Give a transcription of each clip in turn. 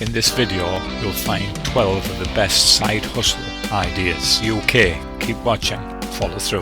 In this video, you'll find 12 of the best side hustle ideas. You okay? Keep watching. Follow through.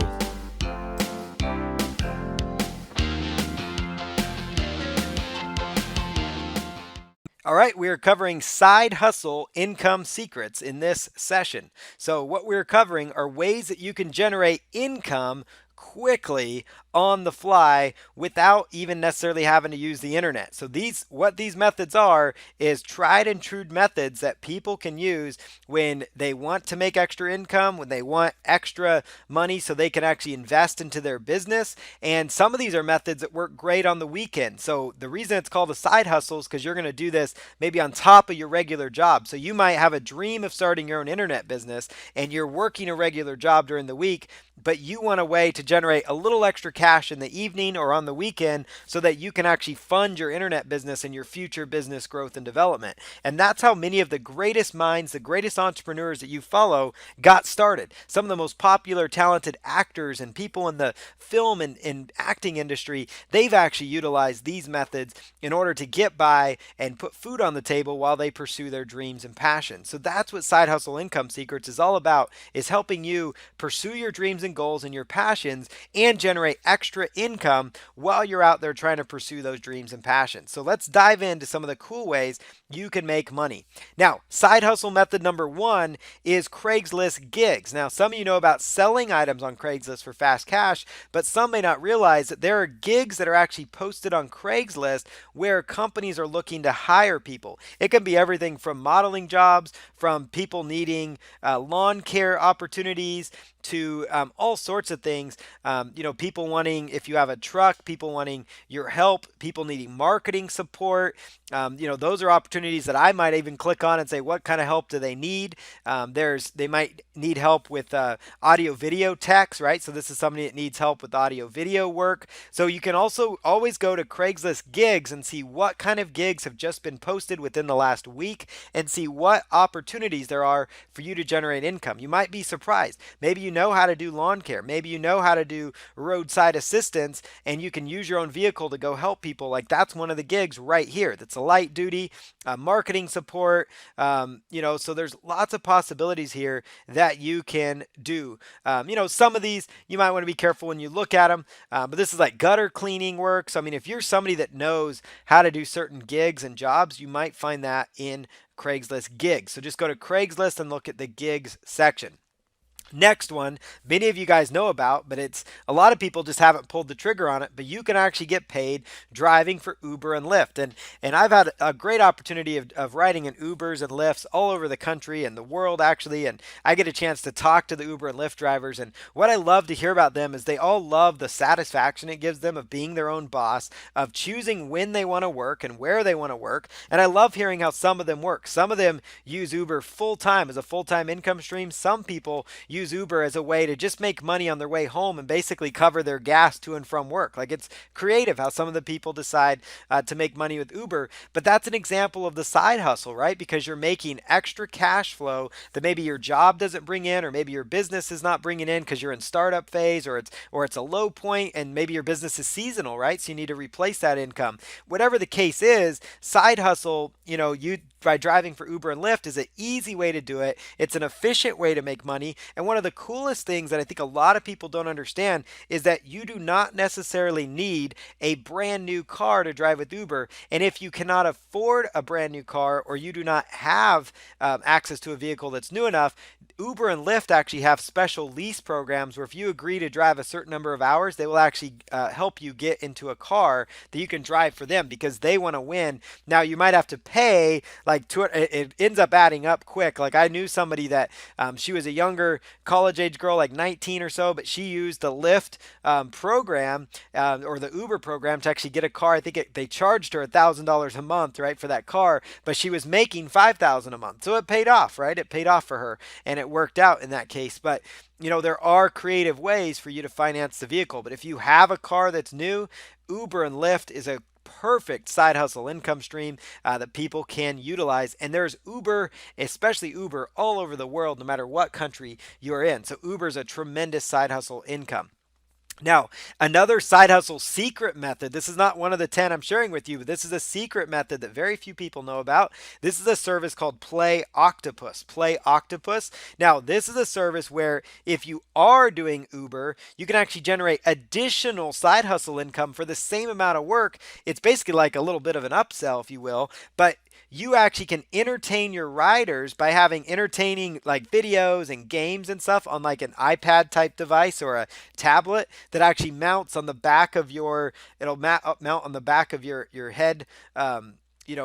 All right, we are covering side hustle income secrets in this session. So what we're covering are ways that you can generate income quickly on the fly without even necessarily having to use the internet. So what these methods are is tried and true methods that people can use when they want to make extra income, when they want extra money so they can actually invest into their business. And some of these are methods that work great on the weekend. So the reason it's called a side hustle is because you're going to do this maybe on top of your regular job. So you might have a dream of starting your own internet business and you're working a regular job during the week, but you want a way to generate a little extra cash in the evening or on the weekend so that you can actually fund your internet business and your future business growth and development. And that's how many of the greatest minds, the greatest entrepreneurs that you follow got started. Some of the most popular, talented actors and people in the film and acting industry, they've actually utilized these methods in order to get by and put food on the table while they pursue their dreams and passions. So that's what Side Hustle Income Secrets is all about, is helping you pursue your dreams and goals and your passions and generate extra income while you're out there trying to pursue those dreams and passions. So let's dive into some of the cool ways you can make money. Now, side hustle method number one is Craigslist gigs. Now, some of you know about selling items on Craigslist for fast cash, but some may not realize that there are gigs that are actually posted on Craigslist where companies are looking to hire people. It can be everything from modeling jobs, from people needing lawn care opportunities, to all sorts of things. People wanting, if you have a truck, people wanting your help, people needing marketing support. Those are opportunities that I might even click on and say, what kind of help do they need? They might need help with audio video techs, right? So this is somebody that needs help with audio video work. So you can also always go to Craigslist gigs and see what kind of gigs have just been posted within the last week and see what opportunities there are for you to generate income. You might be surprised. Maybe you know how to do lawn care. Maybe you know how to do roadside assistance and you can use your own vehicle to go help people. Like that's one of the gigs right here. That's a light duty marketing support. So there's lots of possibilities here that you can do. Some of these you might want to be careful when you look at them, but this is like gutter cleaning work. So I mean, if you're somebody that knows how to do certain gigs and jobs, you might find that in Craigslist gigs. So just go to Craigslist and look at the gigs section. Next one, many of you guys know about, but it's a lot of people just haven't pulled the trigger on it, but you can actually get paid driving for Uber and Lyft. And I've had a great opportunity of riding in Ubers and Lyfts all over the country and the world actually, and I get a chance to talk to the Uber and Lyft drivers, and what I love to hear about them is they all love the satisfaction it gives them of being their own boss, of choosing when they want to work and where they want to work, and I love hearing how some of them work. Some of them use Uber full-time as a full-time income stream. Some people use Uber as a way to just make money on their way home and basically cover their gas to and from work. Like it's creative how some of the people decide to make money with Uber, but that's an example of the side hustle, right? Because you're making extra cash flow that maybe your job doesn't bring in, or maybe your business is not bringing in because you're in startup phase, or it's a low point, and maybe your business is seasonal, right? So you need to replace that income. Whatever the case is, side hustle, by driving for Uber and Lyft is an easy way to do it. It's an efficient way to make money. And one of the coolest things that I think a lot of people don't understand is that you do not necessarily need a brand new car to drive with Uber. And if you cannot afford a brand new car, or you do not have access to a vehicle that's new enough, Uber and Lyft actually have special lease programs where if you agree to drive a certain number of hours, they will actually help you get into a car that you can drive for them because they want to win. Now you might have to pay it ends up adding up quick. Like I knew somebody that she was a younger college age girl, like 19 or so, but she used the Lyft program or the Uber program to actually get a car. I think they charged her $1,000 a month, right, for that car, but she was making $5,000 a month. So it paid off, right? It paid off for her and it worked out in that case. But there are creative ways for you to finance the vehicle. But if you have a car that's new, Uber and Lyft is a perfect side hustle income stream that people can utilize. And there's Uber, especially Uber, all over the world, no matter what country you're in. So Uber is a tremendous side hustle income. Now, another side hustle secret method, this is not one of the 10 I'm sharing with you, but this is a secret method that very few people know about. This is a service called Play Octopus. Play Octopus. Now, this is a service where if you are doing Uber, you can actually generate additional side hustle income for the same amount of work. It's basically like a little bit of an upsell, if you will, but you actually can entertain your riders by having entertaining like videos and games and stuff on like an iPad type device or a tablet that actually mounts on the back of your mount on the back of your head,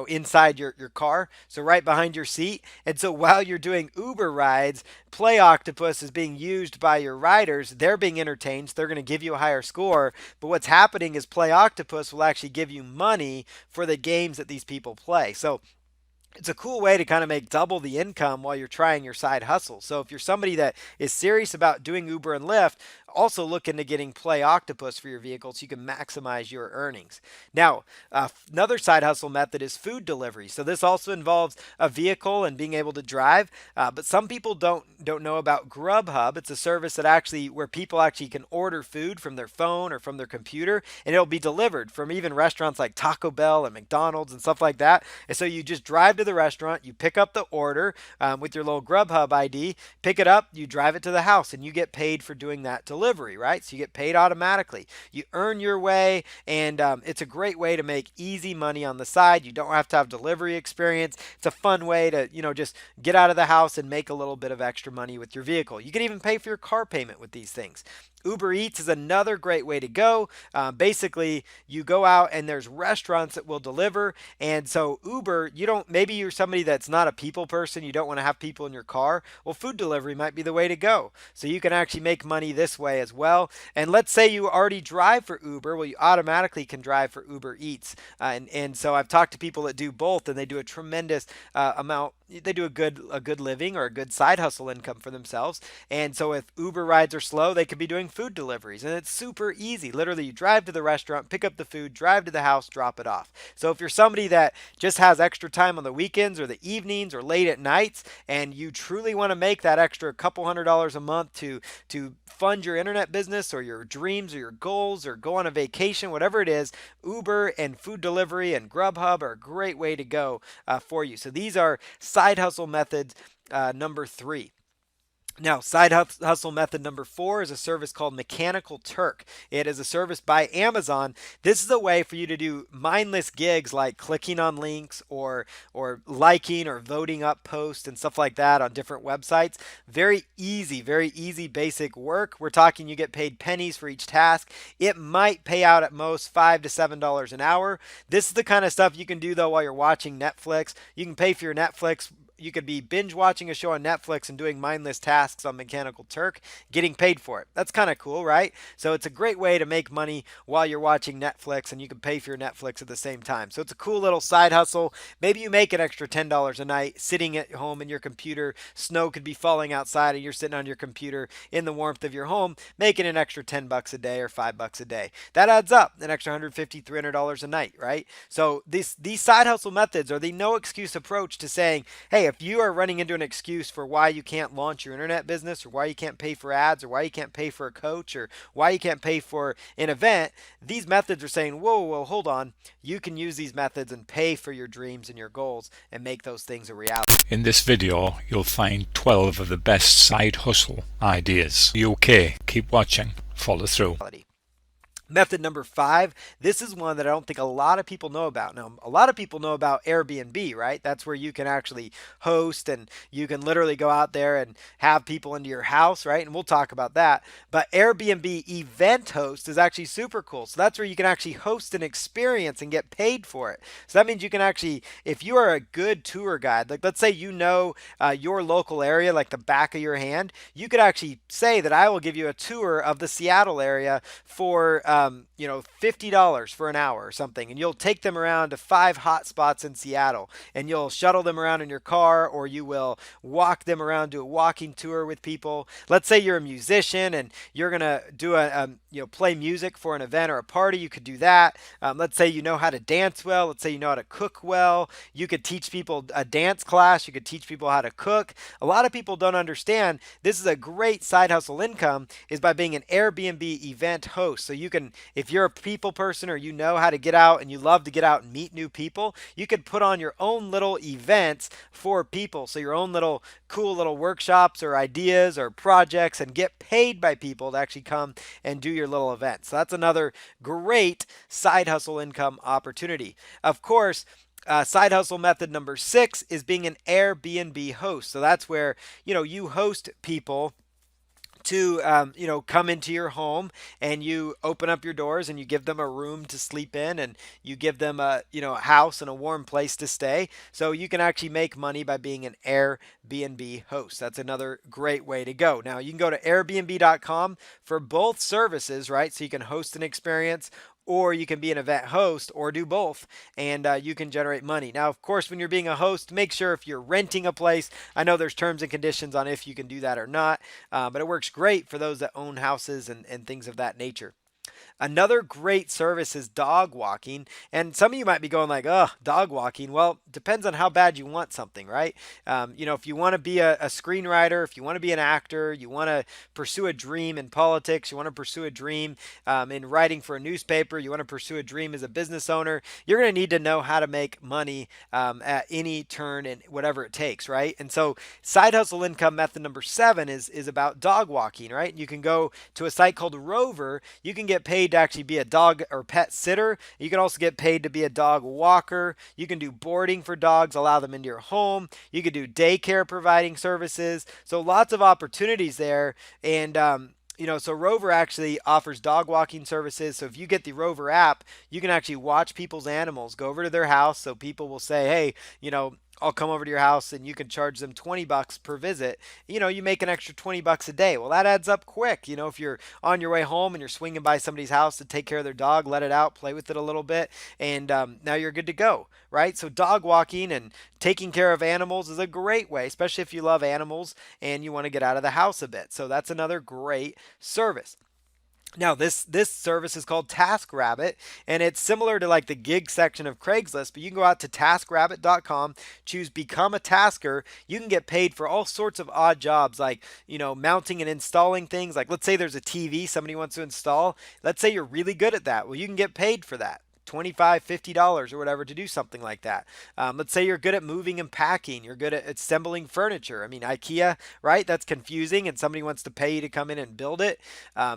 inside your car, so right behind your seat. And so while you're doing Uber rides, Play Octopus is being used by your riders. They're being entertained, so they're going to give you a higher score. But what's happening is Play Octopus will actually give you money for the games that these people play. So it's a cool way to kind of make double the income while you're trying your side hustle. So if you're somebody that is serious about doing Uber and Lyft, also look into getting Play Octopus for your vehicle so you can maximize your earnings. Now, another side hustle method is food delivery. So this also involves a vehicle and being able to drive. But some people don't know about Grubhub. It's a service that actually where people actually can order food from their phone or from their computer, and it'll be delivered from even restaurants like Taco Bell and McDonald's and stuff like that. And so you just drive to the restaurant, you pick up the order with your little Grubhub ID, pick it up, you drive it to the house, and you get paid for doing that delivery, right? So you get paid automatically. You earn your way, and it's a great way to make easy money on the side. You don't have to have delivery experience. It's a fun way to, just get out of the house and make a little bit of extra money with your vehicle. You can even pay for your car payment with these things. Uber Eats is another great way to go. Basically, you go out and there's restaurants that will deliver. And so Uber, maybe you're somebody that's not a people person. You don't want to have people in your car. Well, food delivery might be the way to go. So you can actually make money this way as well. And let's say you already drive for Uber. Well, you automatically can drive for Uber Eats. And so I've talked to people that do both, and they do a tremendous amount. They do a good living or a good side hustle income for themselves. And so if Uber rides are slow, they could be doing food deliveries, and it's super easy. Literally, you drive to the restaurant, pick up the food, drive to the house, drop it off. So if you're somebody that just has extra time on the weekends or the evenings or late at nights, and you truly want to make that extra couple $100s a month to fund your internet business or your dreams or your goals or go on a vacation, whatever it is, Uber and food delivery and Grubhub are a great way to go for you. So these are side hustle methods number 3. Now, side hustle method number 4 is a service called Mechanical Turk. It is a service by Amazon. This is a way for you to do mindless gigs like clicking on links or liking or voting up posts and stuff like that on different websites. Very easy basic work. We're talking you get paid pennies for each task. It might pay out at most $5 to $7 an hour. This is the kind of stuff you can do though while you're watching Netflix. You can pay for your Netflix. You could be binge watching a show on Netflix and doing mindless tasks on Mechanical Turk, getting paid for it. That's kind of cool, right? So it's a great way to make money while you're watching Netflix, and you can pay for your Netflix at the same time. So it's a cool little side hustle. Maybe you make an extra $10 a night sitting at home in your computer. Snow could be falling outside and you're sitting on your computer in the warmth of your home, making an extra $10 a day or $5 a day. That adds up, an extra $150, $300 a night, right? So these side hustle methods are the no excuse approach to saying, hey, if you are running into an excuse for why you can't launch your internet business or why you can't pay for ads or why you can't pay for a coach or why you can't pay for an event, these methods are saying, whoa, hold on. You can use these methods and pay for your dreams and your goals and make those things a reality. In this video, you'll find 12 of the best side hustle ideas. You okay? Keep watching. Follow through. Method number 5, this is one that I don't think a lot of people know about. Now, a lot of people know about Airbnb, right? That's where you can actually host and you can literally go out there and have people into your house, right? And we'll talk about that. But Airbnb Event Host is actually super cool. So that's where you can actually host an experience and get paid for it. So that means you can actually, if you are a good tour guide, like let's say you know your local area like the back of your hand, you could actually say that I will give you a tour of the Seattle area for $50 for an hour or something, and you'll take them around to 5 hot spots in Seattle, and you'll shuttle them around in your car, or you will walk them around, do a walking tour with people. Let's say you're a musician and you're gonna do play music for an event or a party. You could do that. Let's say you know how to dance well. Let's say you know how to cook well. You could teach people a dance class. You could teach people how to cook. A lot of people don't understand this is a great side hustle income is by being an Airbnb event host. So you can, if you're a people person or you know how to get out and you love to get out and meet new people, you could put on your own little events for people. So your own little cool little workshops or ideas or projects and get paid by people to actually come and do your little event. So that's another great side hustle income opportunity. Of course, side hustle method number 6 is being an Airbnb host. So that's where, you host people to come into your home, and you open up your doors and you give them a room to sleep in, and you give them a house and a warm place to stay. So you can actually make money by being an Airbnb host. That's another great way to go. Now you can go to airbnb.com for both services, right? So you can host an experience, or you can be an event host, or do both, and you can generate money. Now, of course, when you're being a host, make sure if you're renting a place, I know there's terms and conditions on if you can do that or not, but it works great for those that own houses and things of that nature. Another great service is dog walking. And some of you might be going like, oh, dog walking. Well, depends on how bad you want something, right? If you want to be a screenwriter, if you want to be an actor, you want to pursue a dream in politics, you want to pursue a dream in writing for a newspaper, you want to pursue a dream as a business owner, you're going to need to know how to make money at any turn and whatever it takes, right? And so side hustle income method number 7 is about dog walking, right? You can go to a site called Rover. You can get paid to actually be a dog or pet sitter. You can also get paid to be a dog walker. You can do boarding for dogs, allow them into your home. You can do daycare providing services. So lots of opportunities there. And so Rover actually offers dog walking services. So if you get the Rover app, you can actually watch people's animals, go over to their house. So people will say, hey, I'll come over to your house and you can charge them $20 per visit. You make an extra $20 a day. Well, that adds up quick. If you're on your way home and you're swinging by somebody's house to take care of their dog, let it out, play with it a little bit, and now you're good to go, right? So dog walking and taking care of animals is a great way, especially if you love animals and you want to get out of the house a bit. So that's another great service. Now, this service is called TaskRabbit, and it's similar to like the gig section of Craigslist, but you can go out to TaskRabbit.com, choose Become a Tasker. You can get paid for all sorts of odd jobs, like, mounting and installing things. Like, let's say there's a TV somebody wants to install. Let's say you're really good at that. Well, you can get paid for that. $25, $50 or whatever to do something like that. Let's say you're good at moving and packing. You're good at assembling furniture. I mean, IKEA, right? That's confusing, and somebody wants to pay you to come in and build it.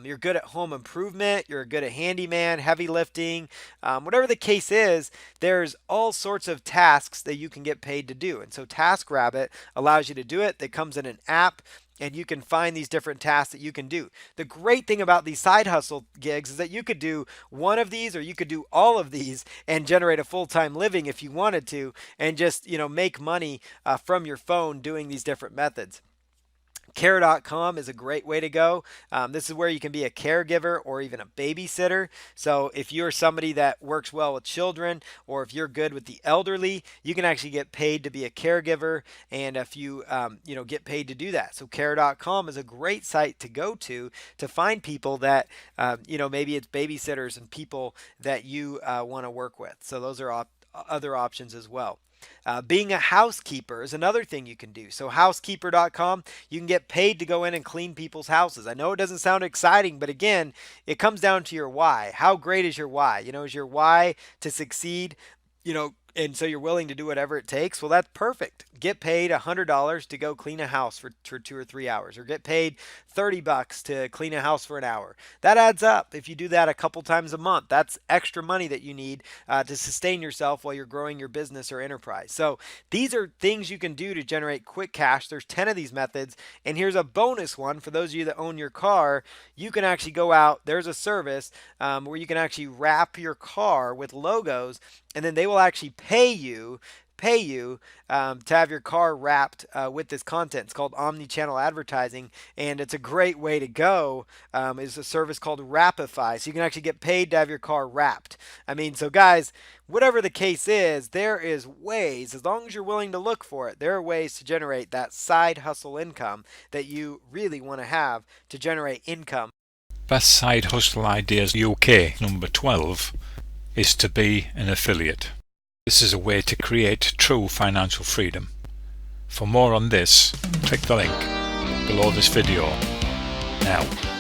You're good at home improvement. You're good at handyman, heavy lifting. Whatever the case is, there's all sorts of tasks that you can get paid to do. And so TaskRabbit allows you to do it. It comes in an app, and you can find these different tasks that you can do. The great thing about these side hustle gigs is that you could do one of these, or you could do all of these and generate a full-time living if you wanted to, and just make money from your phone doing these different methods. Care.com is a great way to go. This is where you can be a caregiver or even a babysitter. So if you're somebody that works well with children, or if you're good with the elderly, you can actually get paid to be a caregiver. And if you get paid to do that, so Care.com is a great site to go to find people that maybe it's babysitters and people that you want to work with. So those are other options as well. Being a housekeeper is another thing you can do. So housekeeper.com, you can get paid to go in and clean people's houses. I know it doesn't sound exciting, but again, it comes down to your why. How great is your why? Is your why to succeed? And so you're willing to do whatever it takes. Well, that's perfect. Get paid $100 to go clean a house for 2 or 3 hours, or get paid $30 to clean a house for an hour. That adds up. If you do that a couple times a month, that's extra money that you need to sustain yourself while you're growing your business or enterprise. So these are things you can do to generate quick cash. There's 10 of these methods. And here's a bonus one for those of you that own your car. You can actually go out. There's a service where you can actually wrap your car with logos, and then they will actually pay you pay you to have your car wrapped with this content. It's called omni-channel advertising, and it's a great way to go. Is a service called Wrapify, so you can actually get paid to have your car wrapped. I mean, so guys, whatever the case is, there is ways, as long as you're willing to look for it, there are ways to generate that side hustle income that you really want to have to generate income. Best side hustle ideas UK number 12 is to be an affiliate. This is a way to create true financial freedom. For more on this, click the link below this video now.